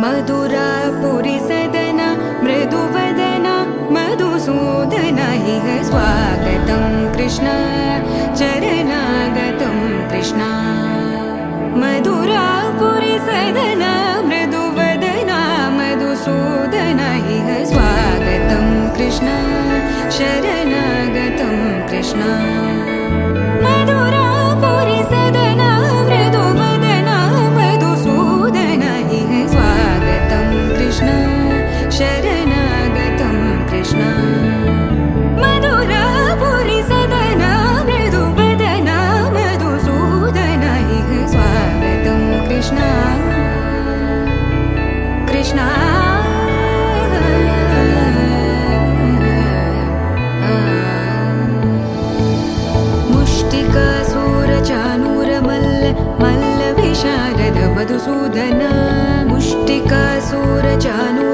मधुरापुरी सदना मृदुवदना मधुसूदन इह स्वागतं कृष्ण चरणागतं कृष्ण मधुरापुरी सदना मृदुवदना मधुसूदन इह स्वागतं कृष्ण शरणागतं कृष्ण मधुरापुरी सदना मृदुवदना मधुसूदन इह स्वागतं कृष्ण शरणागतं कृष्ण मधुरापुरी सदना मृदुवदना मधुसूदन इह स्वागतं कृष्ण कृष्ण मुष्टिकासुरचाणूरमल्ल मल्लविशारद मधुसूदन मुष्टिकासुरचाणूर